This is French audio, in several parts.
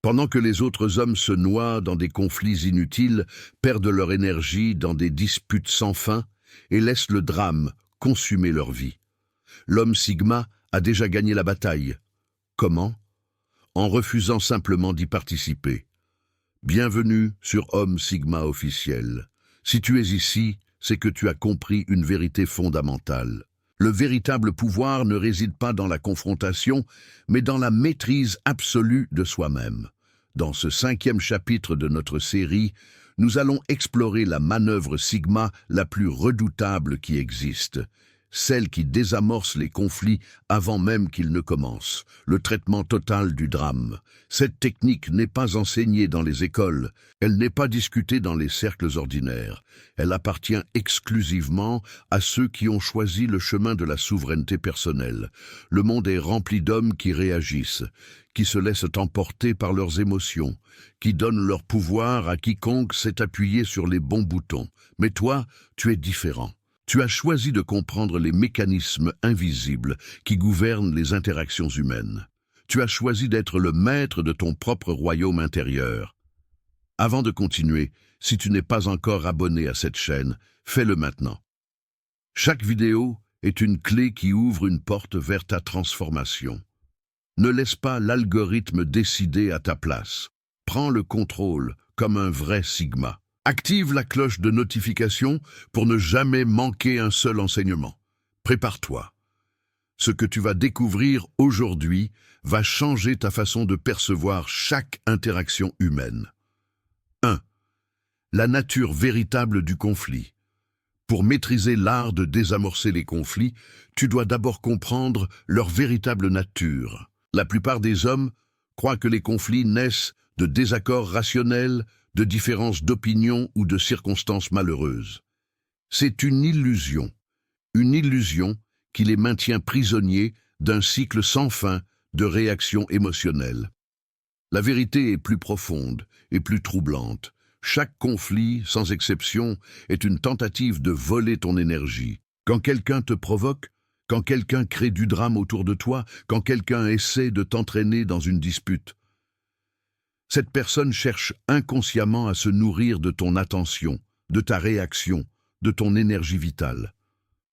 Pendant que les autres hommes se noient dans des conflits inutiles, perdent leur énergie dans des disputes sans fin et laissent le drame consumer leur vie. L'homme Sigma a déjà gagné la bataille. Comment? En refusant simplement d'y participer. Bienvenue sur Homme Sigma officiel. Si tu es ici, c'est que tu as compris une vérité fondamentale. Le véritable pouvoir ne réside pas dans la confrontation, mais dans la maîtrise absolue de soi-même. Dans ce 5e chapitre de notre série, nous allons explorer la manœuvre Sigma la plus redoutable qui existe, celle qui désamorce les conflits avant même qu'ils ne commencent, le traitement total du drame. Cette technique n'est pas enseignée dans les écoles, elle n'est pas discutée dans les cercles ordinaires. Elle appartient exclusivement à ceux qui ont choisi le chemin de la souveraineté personnelle. Le monde est rempli d'hommes qui réagissent, qui se laissent emporter par leurs émotions, qui donnent leur pouvoir à quiconque s'est appuyé sur les bons boutons. Mais toi, tu es différent. Tu as choisi de comprendre les mécanismes invisibles qui gouvernent les interactions humaines. Tu as choisi d'être le maître de ton propre royaume intérieur. Avant de continuer, si tu n'es pas encore abonné à cette chaîne, fais-le maintenant. Chaque vidéo est une clé qui ouvre une porte vers ta transformation. Ne laisse pas l'algorithme décider à ta place. Prends le contrôle comme un vrai Sigma. Active la cloche de notification pour ne jamais manquer un seul enseignement. Prépare-toi. Ce que tu vas découvrir aujourd'hui va changer ta façon de percevoir chaque interaction humaine. 1. La nature véritable du conflit. Pour maîtriser l'art de désamorcer les conflits, tu dois d'abord comprendre leur véritable nature. La plupart des hommes croient que les conflits naissent de désaccords rationnels, de différences d'opinion ou de circonstances malheureuses. C'est une illusion qui les maintient prisonniers d'un cycle sans fin de réactions émotionnelles. La vérité est plus profonde et plus troublante. Chaque conflit, sans exception, est une tentative de voler ton énergie. Quand quelqu'un te provoque, quand quelqu'un crée du drame autour de toi, quand quelqu'un essaie de t'entraîner dans une dispute, cette personne cherche inconsciemment à se nourrir de ton attention, de ta réaction, de ton énergie vitale.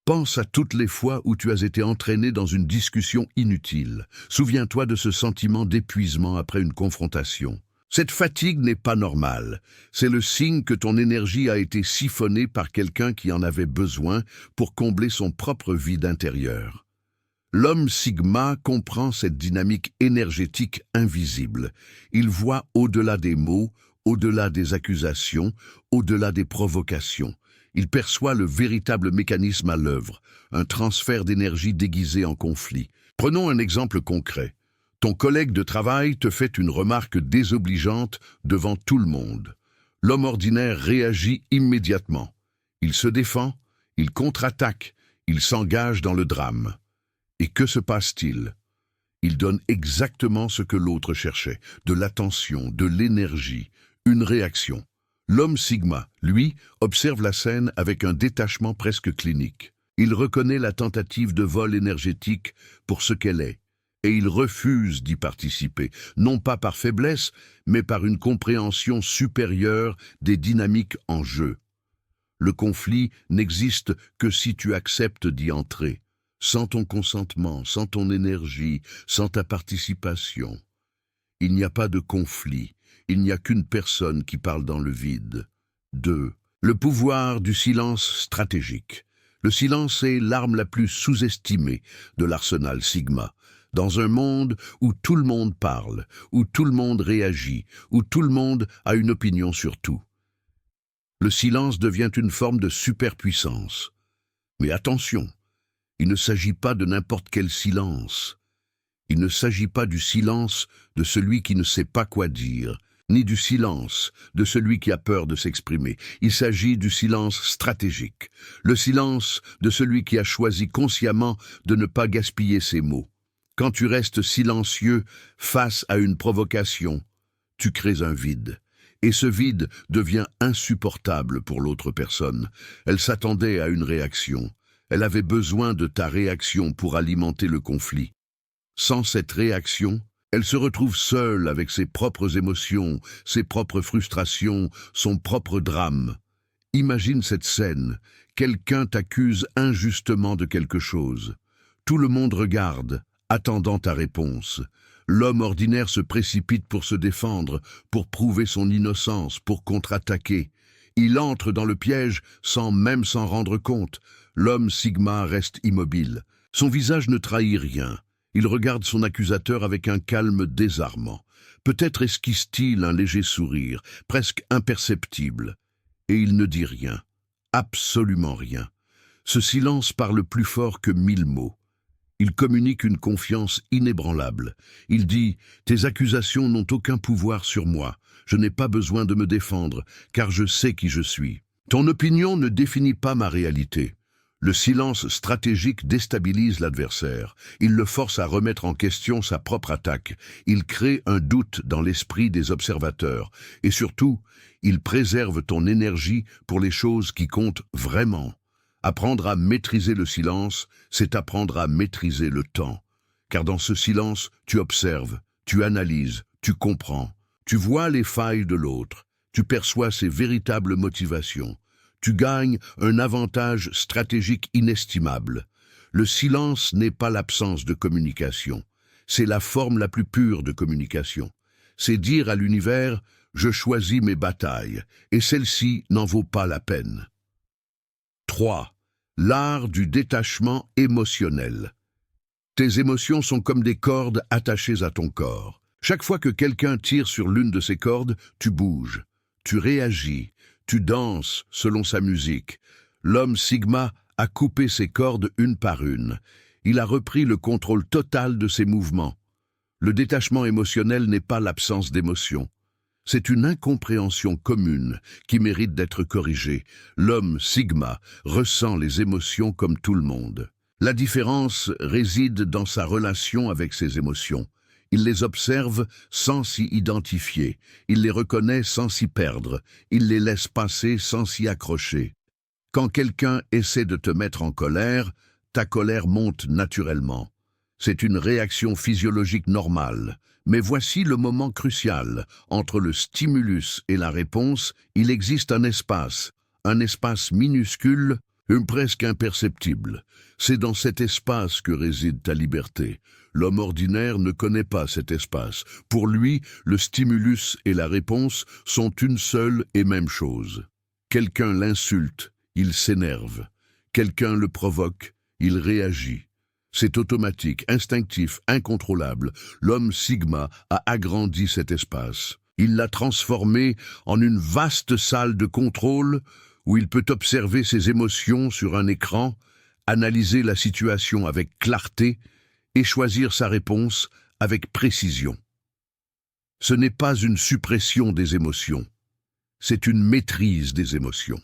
Pense à toutes les fois où tu as été entraîné dans une discussion inutile. Souviens-toi de ce sentiment d'épuisement après une confrontation. Cette fatigue n'est pas normale. C'est le signe que ton énergie a été siphonnée par quelqu'un qui en avait besoin pour combler son propre vide intérieur. L'homme Sigma comprend cette dynamique énergétique invisible. Il voit au-delà des mots, au-delà des accusations, au-delà des provocations. Il perçoit le véritable mécanisme à l'œuvre, un transfert d'énergie déguisé en conflit. Prenons un exemple concret. Ton collègue de travail te fait une remarque désobligeante devant tout le monde. L'homme ordinaire réagit immédiatement. Il se défend, il contre-attaque, il s'engage dans le drame. Et que se passe-t-il? Il donne exactement ce que l'autre cherchait, de l'attention, de l'énergie, une réaction. L'homme Sigma, lui, observe la scène avec un détachement presque clinique. Il reconnaît la tentative de vol énergétique pour ce qu'elle est, et il refuse d'y participer, non pas par faiblesse, mais par une compréhension supérieure des dynamiques en jeu. Le conflit n'existe que si tu acceptes d'y entrer. Sans ton consentement, sans ton énergie, sans ta participation. Il n'y a pas de conflit, il n'y a qu'une personne qui parle dans le vide. 2. Le pouvoir du silence stratégique. Le silence est l'arme la plus sous-estimée de l'arsenal Sigma. Dans un monde où tout le monde parle, où tout le monde réagit, où tout le monde a une opinion sur tout. Le silence devient une forme de superpuissance. Mais attention! Il ne s'agit pas de n'importe quel silence. Il ne s'agit pas du silence de celui qui ne sait pas quoi dire, ni du silence de celui qui a peur de s'exprimer. Il s'agit du silence stratégique, le silence de celui qui a choisi consciemment de ne pas gaspiller ses mots. Quand tu restes silencieux face à une provocation, tu crées un vide. Et ce vide devient insupportable pour l'autre personne. Elle s'attendait à une réaction. Elle avait besoin de ta réaction pour alimenter le conflit. Sans cette réaction, Elle se retrouve seule avec ses propres émotions, ses propres frustrations, son propre drame. Imagine cette scène. Quelqu'un t'accuse injustement de quelque chose. Tout le monde regarde, attendant ta réponse. L'homme ordinaire se précipite pour se défendre, pour prouver son innocence, pour contre-attaquer. Il entre dans le piège sans même s'en rendre compte. L'homme Sigma reste immobile. Son visage ne trahit rien. Il regarde son accusateur avec un calme désarmant. Peut-être esquisse-t-il un léger sourire, presque imperceptible. Et il ne dit rien. Absolument rien. Ce silence parle plus fort que 1000 mots. Il communique une confiance inébranlable. Il dit « Tes accusations n'ont aucun pouvoir sur moi. Je n'ai pas besoin de me défendre, car je sais qui je suis. Ton opinion ne définit pas ma réalité. » Le silence stratégique déstabilise l'adversaire. Il le force à remettre en question sa propre attaque. Il crée un doute dans l'esprit des observateurs. Et surtout, il préserve ton énergie pour les choses qui comptent vraiment. Apprendre à maîtriser le silence, c'est apprendre à maîtriser le temps. Car dans ce silence, tu observes, tu analyses, tu comprends. Tu vois les failles de l'autre. Tu perçois ses véritables motivations. Tu gagnes un avantage stratégique inestimable. Le silence n'est pas l'absence de communication. C'est la forme la plus pure de communication. C'est dire à l'univers « Je choisis mes batailles, et celle-ci n'en vaut pas la peine. » 3. L'art du détachement émotionnel. Tes émotions sont comme des cordes attachées à ton corps. Chaque fois que quelqu'un tire sur l'une de ces cordes, tu bouges, tu réagis, tu danses selon sa musique. L'homme Sigma a coupé ses cordes une par une. Il a repris le contrôle total de ses mouvements. Le détachement émotionnel n'est pas l'absence d'émotion. C'est une incompréhension commune qui mérite d'être corrigée. L'homme Sigma ressent les émotions comme tout le monde. La différence réside dans sa relation avec ses émotions. Il les observe sans s'y identifier. Il les reconnaît sans s'y perdre. Il les laisse passer sans s'y accrocher. Quand quelqu'un essaie de te mettre en colère, ta colère monte naturellement. C'est une réaction physiologique normale. Mais voici le moment crucial. Entre le stimulus et la réponse, il existe un espace minuscule, presque imperceptible. C'est dans cet espace que réside ta liberté. L'homme ordinaire ne connaît pas cet espace. Pour lui, le stimulus et la réponse sont une seule et même chose. Quelqu'un l'insulte, il s'énerve. Quelqu'un le provoque, il réagit. C'est automatique, instinctif, incontrôlable. L'homme Sigma a agrandi cet espace. Il l'a transformé en une vaste salle de contrôle où il peut observer ses émotions sur un écran, analyser la situation avec clarté et choisir sa réponse avec précision. Ce n'est pas une suppression des émotions, c'est une maîtrise des émotions.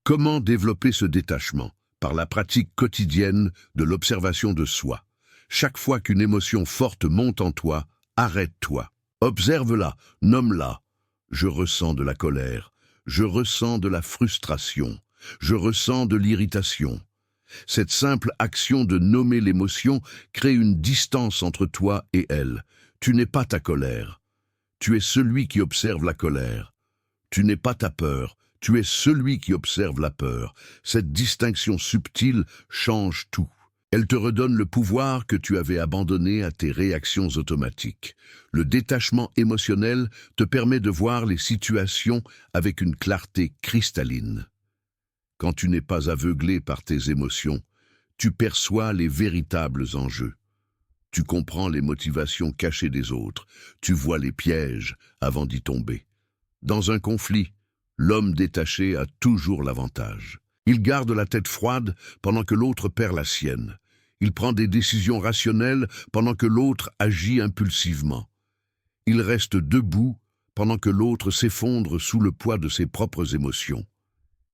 Comment développer ce détachement? Par la pratique quotidienne de l'observation de soi. Chaque fois qu'une émotion forte monte en toi, arrête-toi. Observe-la, nomme-la. Je ressens de la colère, je ressens de la frustration, je ressens de l'irritation. Cette simple action de nommer l'émotion crée une distance entre toi et elle. Tu n'es pas ta colère. Tu es celui qui observe la colère. Tu n'es pas ta peur. Tu es celui qui observe la peur. Cette distinction subtile change tout. Elle te redonne le pouvoir que tu avais abandonné à tes réactions automatiques. Le détachement émotionnel te permet de voir les situations avec une clarté cristalline. Quand tu n'es pas aveuglé par tes émotions, tu perçois les véritables enjeux. Tu comprends les motivations cachées des autres. Tu vois les pièges avant d'y tomber. Dans un conflit, l'homme détaché a toujours l'avantage. Il garde la tête froide pendant que l'autre perd la sienne. Il prend des décisions rationnelles pendant que l'autre agit impulsivement. Il reste debout pendant que l'autre s'effondre sous le poids de ses propres émotions.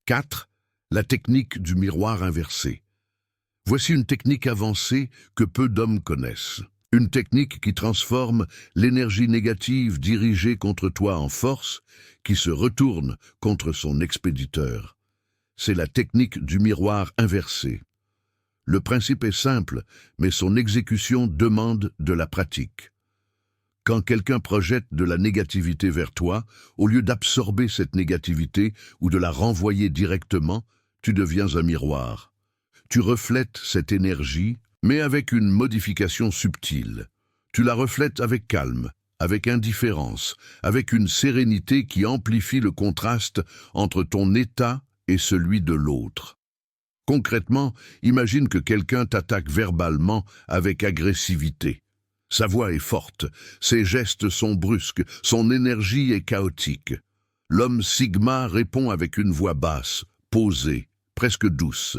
4. La technique du miroir inversé. Voici une technique avancée que peu d'hommes connaissent. Une technique qui transforme l'énergie négative dirigée contre toi en force, qui se retourne contre son expéditeur. C'est la technique du miroir inversé. Le principe est simple, mais son exécution demande de la pratique. Quand quelqu'un projette de la négativité vers toi, au lieu d'absorber cette négativité ou de la renvoyer directement, tu deviens un miroir. Tu reflètes cette énergie, mais avec une modification subtile. Tu la reflètes avec calme, avec indifférence, avec une sérénité qui amplifie le contraste entre ton état et celui de l'autre. Concrètement, imagine que quelqu'un t'attaque verbalement avec agressivité. Sa voix est forte, ses gestes sont brusques, son énergie est chaotique. L'homme Sigma répond avec une voix basse, posée, presque douce.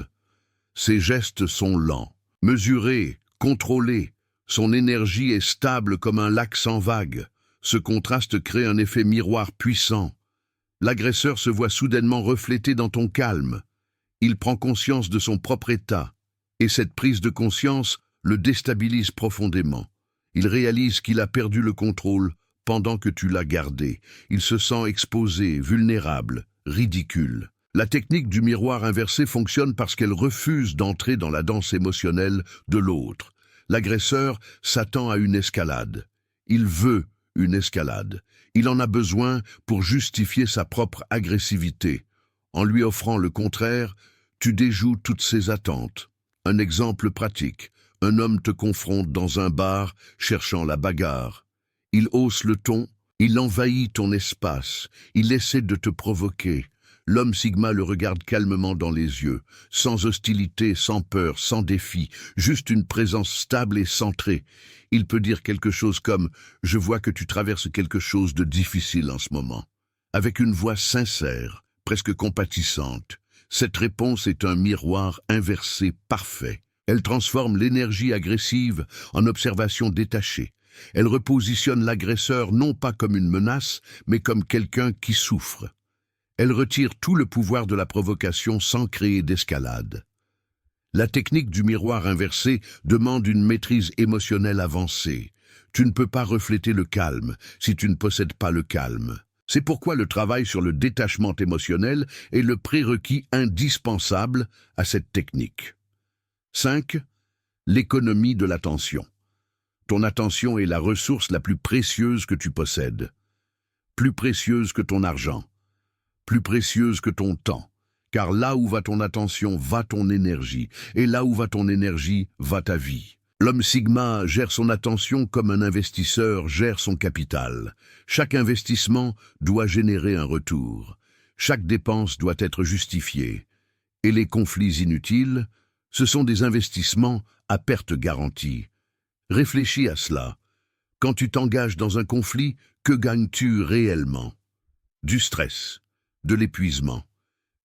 Ses gestes sont lents, mesurés, contrôlés. Son énergie est stable comme un lac sans vagues. Ce contraste crée un effet miroir puissant. L'agresseur se voit soudainement reflété dans ton calme. Il prend conscience de son propre état, et cette prise de conscience le déstabilise profondément. Il réalise qu'il a perdu le contrôle pendant que tu l'as gardé. Il se sent exposé, vulnérable, ridicule. La technique du miroir inversé fonctionne parce qu'elle refuse d'entrer dans la danse émotionnelle de l'autre. L'agresseur s'attend à une escalade. Il veut une escalade. Il en a besoin pour justifier sa propre agressivité. En lui offrant le contraire, tu déjoues toutes ses attentes. Un exemple pratique. Un homme te confronte dans un bar, cherchant la bagarre. Il hausse le ton, il envahit ton espace, il essaie de te provoquer. L'homme Sigma le regarde calmement dans les yeux, sans hostilité, sans peur, sans défi, juste une présence stable et centrée. Il peut dire quelque chose comme « Je vois que tu traverses quelque chose de difficile en ce moment », avec une voix sincère, presque compatissante. Cette réponse est un miroir inversé parfait. Elle transforme l'énergie agressive en observation détachée. Elle repositionne l'agresseur non pas comme une menace, mais comme quelqu'un qui souffre. Elle retire tout le pouvoir de la provocation sans créer d'escalade. La technique du miroir inversé demande une maîtrise émotionnelle avancée. Tu ne peux pas refléter le calme si tu ne possèdes pas le calme. C'est pourquoi le travail sur le détachement émotionnel est le prérequis indispensable à cette technique. 5. L'économie de l'attention. Ton attention est la ressource la plus précieuse que tu possèdes. Plus précieuse que ton argent. Plus précieuse que ton temps. Car là où va ton attention, va ton énergie. Et là où va ton énergie, va ta vie. L'homme Sigma gère son attention comme un investisseur gère son capital. Chaque investissement doit générer un retour. Chaque dépense doit être justifiée. Et les conflits inutiles, ce sont des investissements à perte garantie. Réfléchis à cela. Quand tu t'engages dans un conflit, que gagnes-tu réellement? Du stress, de l'épuisement,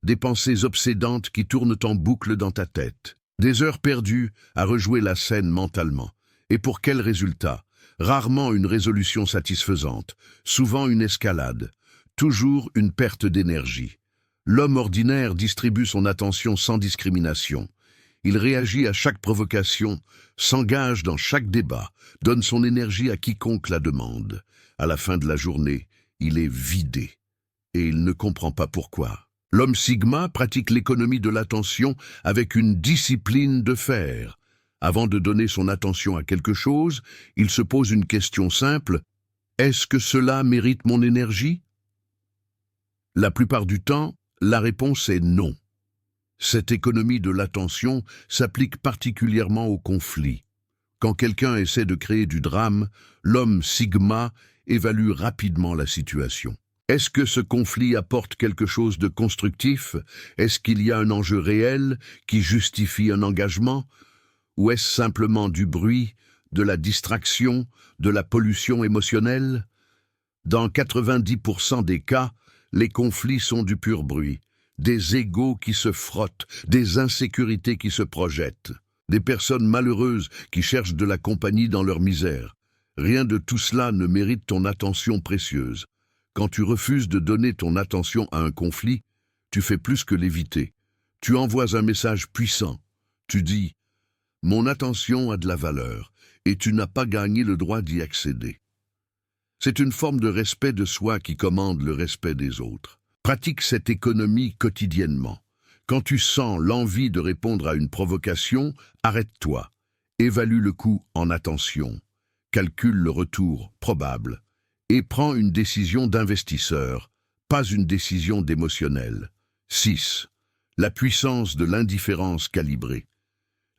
des pensées obsédantes qui tournent en boucle dans ta tête, des heures perdues à rejouer la scène mentalement. Et pour quel résultat? Rarement une résolution satisfaisante, souvent une escalade, toujours une perte d'énergie. L'homme ordinaire distribue son attention sans discrimination. Il réagit à chaque provocation, s'engage dans chaque débat, donne son énergie à quiconque la demande. À la fin de la journée, il est vidé. Et il ne comprend pas pourquoi. L'homme Sigma pratique l'économie de l'attention avec une discipline de fer. Avant de donner son attention à quelque chose, il se pose une question simple. Est-ce que cela mérite mon énergie? La plupart du temps, la réponse est non. Cette économie de l'attention s'applique particulièrement aux conflits. Quand quelqu'un essaie de créer du drame, l'homme Sigma évalue rapidement la situation. Est-ce que ce conflit apporte quelque chose de constructif? Est-ce qu'il y a un enjeu réel qui justifie un engagement? Ou est-ce simplement du bruit, de la distraction, de la pollution émotionnelle? Dans 90% des cas, les conflits sont du pur bruit. Des égos qui se frottent, des insécurités qui se projettent, des personnes malheureuses qui cherchent de la compagnie dans leur misère. Rien de tout cela ne mérite ton attention précieuse. Quand tu refuses de donner ton attention à un conflit, tu fais plus que l'éviter. Tu envoies un message puissant. Tu dis « Mon attention a de la valeur et tu n'as pas gagné le droit d'y accéder ». C'est une forme de respect de soi qui commande le respect des autres. Pratique cette économie quotidiennement. Quand tu sens l'envie de répondre à une provocation, arrête-toi. Évalue le coût en attention. calcule le retour probable et prend une décision d'investisseur, pas une décision d'émotionnel. 6. La puissance de l'indifférence calibrée.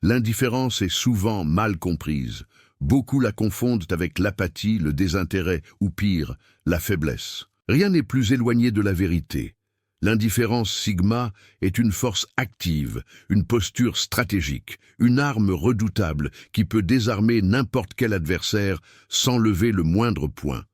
L'indifférence est souvent mal comprise. Beaucoup la confondent avec l'apathie, le désintérêt ou pire, la faiblesse. Rien n'est plus éloigné de la vérité. L'indifférence sigma est une force active, une posture stratégique, une arme redoutable qui peut désarmer n'importe quel adversaire sans lever le moindre point.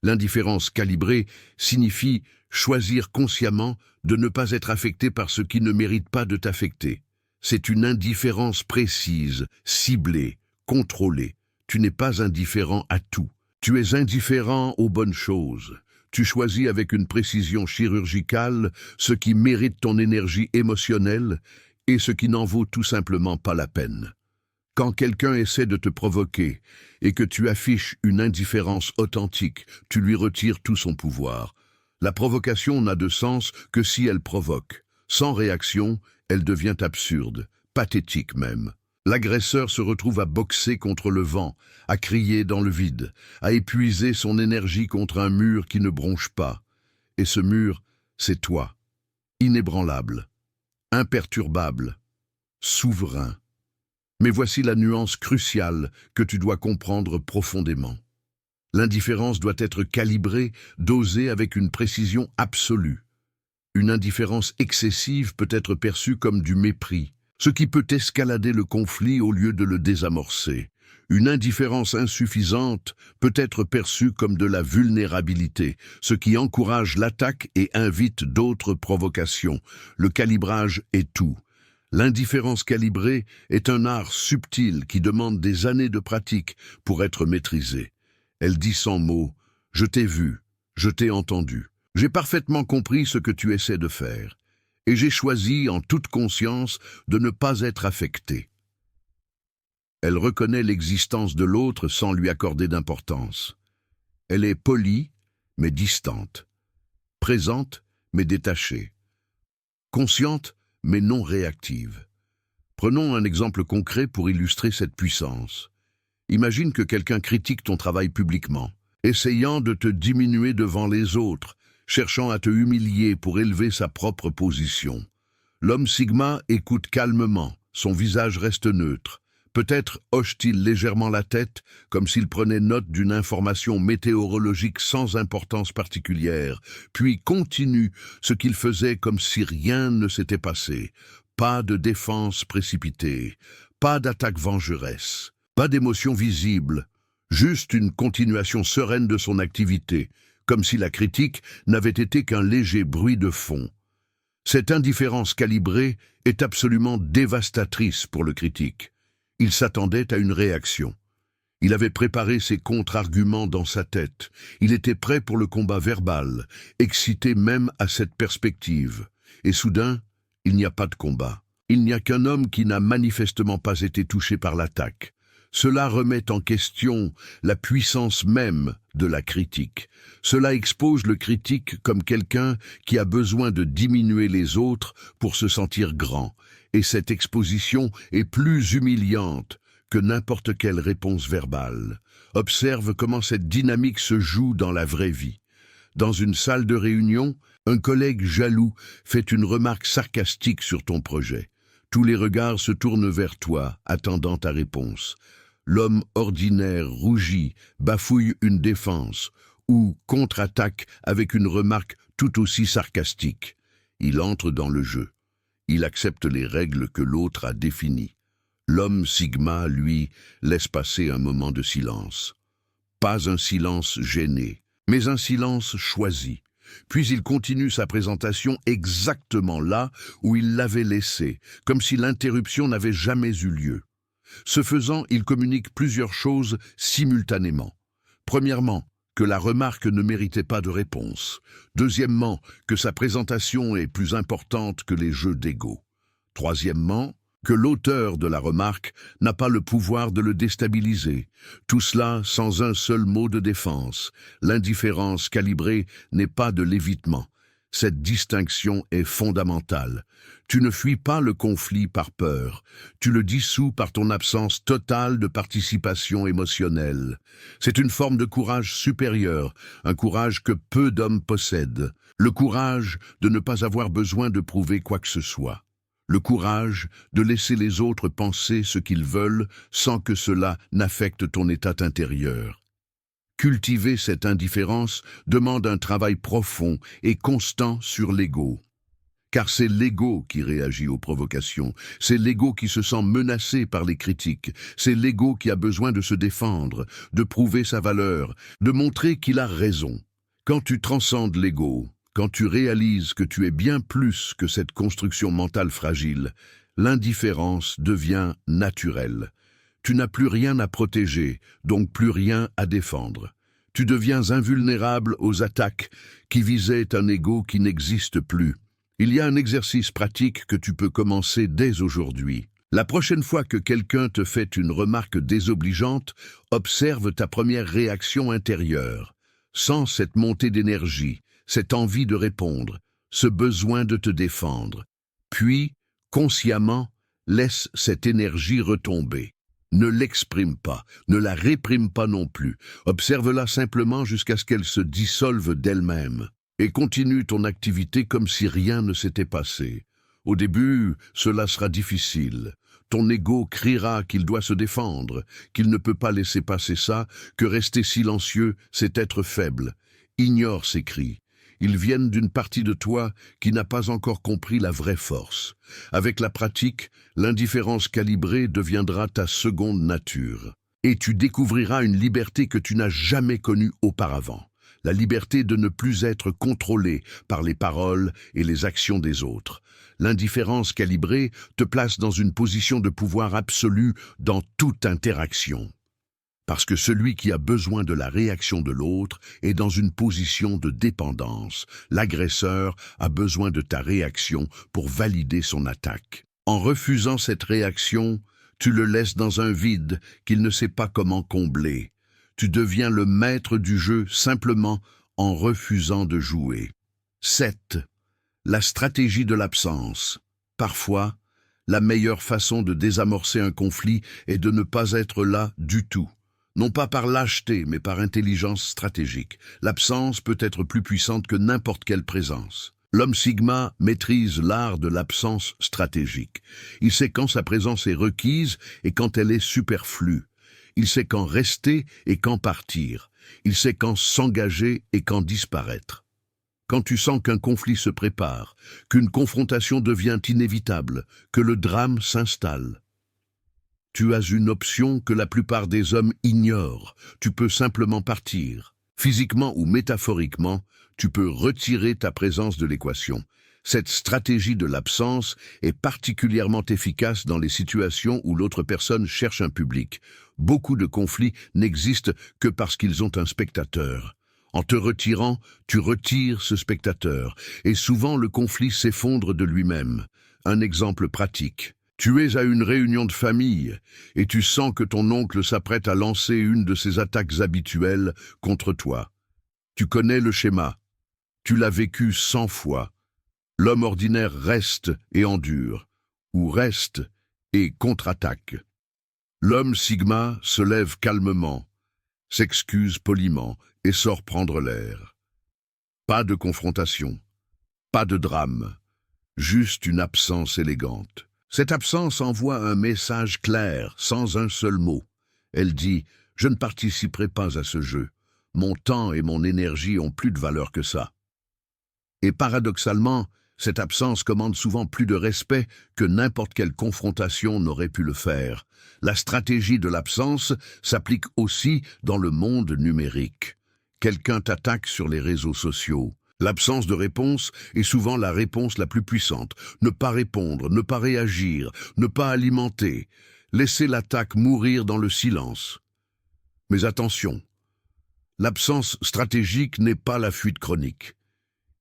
L'indifférence calibrée signifie choisir consciemment de ne pas être affecté par ce qui ne mérite pas de t'affecter. C'est une indifférence précise, ciblée, contrôlée. Tu n'es pas indifférent à tout. Tu es indifférent aux bonnes choses. Tu choisis avec une précision chirurgicale ce qui mérite ton énergie émotionnelle et ce qui n'en vaut tout simplement pas la peine. Quand quelqu'un essaie de te provoquer et que tu affiches une indifférence authentique, tu lui retires tout son pouvoir. La provocation n'a de sens que si elle provoque. Sans réaction, elle devient absurde, pathétique même. L'agresseur se retrouve à boxer contre le vent, à crier dans le vide, à épuiser son énergie contre un mur qui ne bronche pas. Et ce mur, c'est toi, inébranlable, imperturbable, souverain. Mais voici la nuance cruciale que tu dois comprendre profondément. L'indifférence doit être calibrée, dosée avec une précision absolue. Une indifférence excessive peut être perçue comme du mépris, ce qui peut escalader le conflit au lieu de le désamorcer. Une indifférence insuffisante peut être perçue comme de la vulnérabilité, ce qui encourage l'attaque et invite d'autres provocations. Le calibrage est tout. L'indifférence calibrée est un art subtil qui demande des années de pratique pour être maîtrisé. Elle dit sans mots « Je t'ai vu, je t'ai entendu, j'ai parfaitement compris ce que tu essaies de faire, et j'ai choisi en toute conscience de ne pas être affecté. » Elle reconnaît l'existence de l'autre sans lui accorder d'importance. Elle est polie, mais distante, présente, mais détachée, consciente, mais non réactive. Prenons un exemple concret pour illustrer cette puissance. Imagine que quelqu'un critique ton travail publiquement, essayant de te diminuer devant les autres, cherchant à te humilier pour élever sa propre position. L'homme Sigma écoute calmement, son visage reste neutre. Peut-être hoche-t-il légèrement la tête, comme s'il prenait note d'une information météorologique sans importance particulière, puis continue ce qu'il faisait comme si rien ne s'était passé. Pas de défense précipitée, pas d'attaque vengeresse, pas d'émotion visible, juste une continuation sereine de son activité, comme si la critique n'avait été qu'un léger bruit de fond. Cette indifférence calibrée est absolument dévastatrice pour le critique. Il s'attendait à une réaction. Il avait préparé ses contre-arguments dans sa tête. Il était prêt pour le combat verbal, excité même à cette perspective. Et soudain, il n'y a pas de combat. Il n'y a qu'un homme qui n'a manifestement pas été touché par l'attaque. Cela remet en question la puissance même de la critique. Cela expose le critique comme quelqu'un qui a besoin de diminuer les autres pour se sentir grand. Et cette exposition est plus humiliante que n'importe quelle réponse verbale. Observe comment cette dynamique se joue dans la vraie vie. Dans une salle de réunion, un collègue jaloux fait une remarque sarcastique sur ton projet. Tous les regards se tournent vers toi, attendant ta réponse. L'homme ordinaire rougit, bafouille une défense ou contre-attaque avec une remarque tout aussi sarcastique. Il entre dans le jeu. Il accepte les règles que l'autre a définies. L'homme Sigma, lui, laisse passer un moment de silence. Pas un silence gêné, mais un silence choisi. Puis il continue sa présentation exactement là où il l'avait laissée, comme si l'interruption n'avait jamais eu lieu. Ce faisant, il communique plusieurs choses simultanément. Premièrement, que la remarque ne méritait pas de réponse. Deuxièmement, que sa présentation est plus importante que les jeux d'ego. Troisièmement, que l'auteur de la remarque n'a pas le pouvoir de le déstabiliser. Tout cela sans un seul mot de défense. L'indifférence calibrée n'est pas de l'évitement. Cette distinction est fondamentale. Tu ne fuis pas le conflit par peur, tu le dissous par ton absence totale de participation émotionnelle. C'est une forme de courage supérieur, un courage que peu d'hommes possèdent. Le courage de ne pas avoir besoin de prouver quoi que ce soit. Le courage de laisser les autres penser ce qu'ils veulent sans que cela n'affecte ton état intérieur. Cultiver cette indifférence demande un travail profond et constant sur l'ego. Car c'est l'ego qui réagit aux provocations, c'est l'ego qui se sent menacé par les critiques, c'est l'ego qui a besoin de se défendre, de prouver sa valeur, de montrer qu'il a raison. Quand tu transcendes l'ego, quand tu réalises que tu es bien plus que cette construction mentale fragile, l'indifférence devient naturelle. Tu n'as plus rien à protéger, donc plus rien à défendre. Tu deviens invulnérable aux attaques qui visaient un ego qui n'existe plus. Il y a un exercice pratique que tu peux commencer dès aujourd'hui. La prochaine fois que quelqu'un te fait une remarque désobligeante, observe ta première réaction intérieure. Sens cette montée d'énergie, cette envie de répondre, ce besoin de te défendre. Puis, consciemment, laisse cette énergie retomber. Ne l'exprime pas, ne la réprime pas non plus. Observe-la simplement jusqu'à ce qu'elle se dissolve d'elle-même. Et continue ton activité comme si rien ne s'était passé. Au début, cela sera difficile. Ton ego criera qu'il doit se défendre, qu'il ne peut pas laisser passer ça, que rester silencieux, c'est être faible. Ignore ces cris. Ils viennent d'une partie de toi qui n'a pas encore compris la vraie force. Avec la pratique, l'indifférence calibrée deviendra ta seconde nature. Et tu découvriras une liberté que tu n'as jamais connue auparavant. La liberté de ne plus être contrôlé par les paroles et les actions des autres. L'indifférence calibrée te place dans une position de pouvoir absolu dans toute interaction. Parce que celui qui a besoin de la réaction de l'autre est dans une position de dépendance. L'agresseur a besoin de ta réaction pour valider son attaque. En refusant cette réaction, tu le laisses dans un vide qu'il ne sait pas comment combler. Tu deviens le maître du jeu simplement en refusant de jouer. 7. La stratégie de l'absence. Parfois, la meilleure façon de désamorcer un conflit est de ne pas être là du tout. Non pas par lâcheté, mais par intelligence stratégique. L'absence peut être plus puissante que n'importe quelle présence. L'homme Sigma maîtrise l'art de l'absence stratégique. Il sait quand sa présence est requise et quand elle est superflue. Il sait quand rester et quand partir. Il sait quand s'engager et quand disparaître. Quand tu sens qu'un conflit se prépare, qu'une confrontation devient inévitable, que le drame s'installe, tu as une option que la plupart des hommes ignorent. Tu peux simplement partir. Physiquement ou métaphoriquement, tu peux retirer ta présence de l'équation. Cette stratégie de l'absence est particulièrement efficace dans les situations où l'autre personne cherche un public. Beaucoup de conflits n'existent que parce qu'ils ont un spectateur. En te retirant, tu retires ce spectateur, et souvent le conflit s'effondre de lui-même. Un exemple pratique. Tu es à une réunion de famille et tu sens que ton oncle s'apprête à lancer une de ses attaques habituelles contre toi. Tu connais le schéma. Tu l'as vécu 100 fois. L'homme ordinaire reste et endure, ou reste et contre-attaque. L'homme Sigma se lève calmement, s'excuse poliment et sort prendre l'air. Pas de confrontation, pas de drame, juste une absence élégante. Cette absence envoie un message clair, sans un seul mot. Elle dit « Je ne participerai pas à ce jeu. Mon temps et mon énergie ont plus de valeur que ça. » Et paradoxalement, cette absence commande souvent plus de respect que n'importe quelle confrontation n'aurait pu le faire. La stratégie de l'absence s'applique aussi dans le monde numérique. Quelqu'un t'attaque sur les réseaux sociaux. L'absence de réponse est souvent la réponse la plus puissante. Ne pas répondre, ne pas réagir, ne pas alimenter. Laisser l'attaque mourir dans le silence. Mais attention, l'absence stratégique n'est pas la fuite chronique.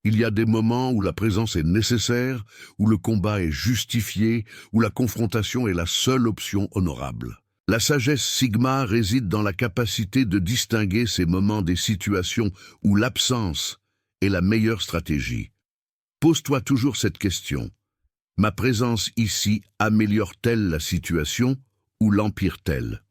Il y a des moments où la présence est nécessaire, où le combat est justifié, où la confrontation est la seule option honorable. La sagesse Sigma réside dans la capacité de distinguer ces moments des situations où l'absence est la meilleure stratégie. Pose-toi toujours cette question. Ma présence ici améliore-t-elle la situation ou l'empire-t-elle?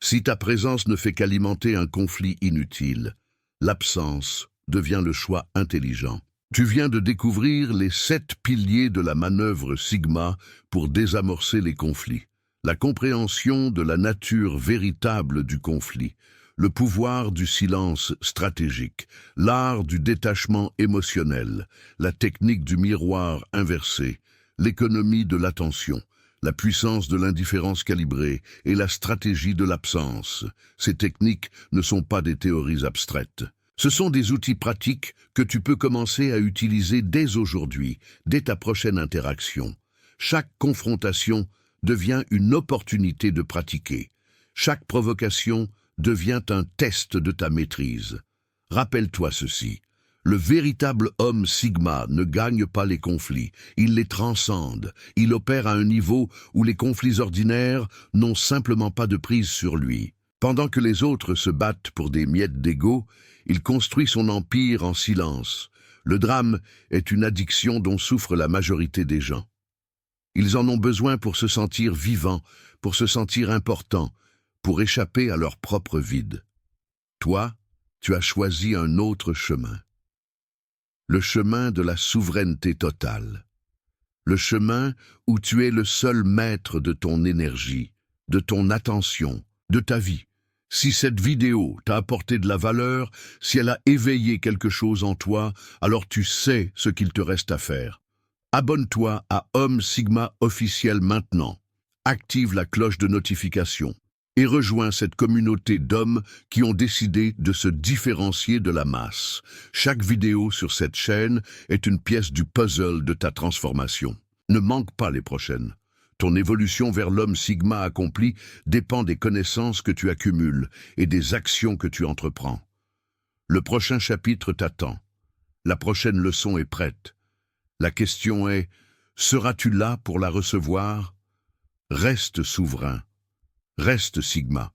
Si ta présence ne fait qu'alimenter un conflit inutile, l'absence devient le choix intelligent. Tu viens de découvrir les 7 piliers de la manœuvre Sigma pour désamorcer les conflits. La compréhension de la nature véritable du conflit, le pouvoir du silence stratégique, l'art du détachement émotionnel, la technique du miroir inversé, l'économie de l'attention, la puissance de l'indifférence calibrée et la stratégie de l'absence. Ces techniques ne sont pas des théories abstraites. Ce sont des outils pratiques que tu peux commencer à utiliser dès aujourd'hui, dès ta prochaine interaction. Chaque confrontation devient une opportunité de pratiquer. Chaque provocation devient un test de ta maîtrise. Rappelle-toi ceci. Le véritable homme Sigma ne gagne pas les conflits, il les transcende. Il opère à un niveau où les conflits ordinaires n'ont simplement pas de prise sur lui. Pendant que les autres se battent pour des miettes d'ego, il construit son empire en silence. Le drame est une addiction dont souffre la majorité des gens. Ils en ont besoin pour se sentir vivants, pour se sentir importants, pour échapper à leur propre vide. Toi, tu as choisi un autre chemin. Le chemin de la souveraineté totale. Le chemin où tu es le seul maître de ton énergie, de ton attention, de ta vie. Si cette vidéo t'a apporté de la valeur, si elle a éveillé quelque chose en toi, alors tu sais ce qu'il te reste à faire. Abonne-toi à Homme Sigma officiel maintenant. Active la cloche de notification et rejoins cette communauté d'hommes qui ont décidé de se différencier de la masse. Chaque vidéo sur cette chaîne est une pièce du puzzle de ta transformation. Ne manque pas les prochaines. Ton évolution vers l'homme Sigma accompli dépend des connaissances que tu accumules et des actions que tu entreprends. Le prochain chapitre t'attend. La prochaine leçon est prête. La question est, seras-tu là pour la recevoir? Reste souverain. Reste Sigma.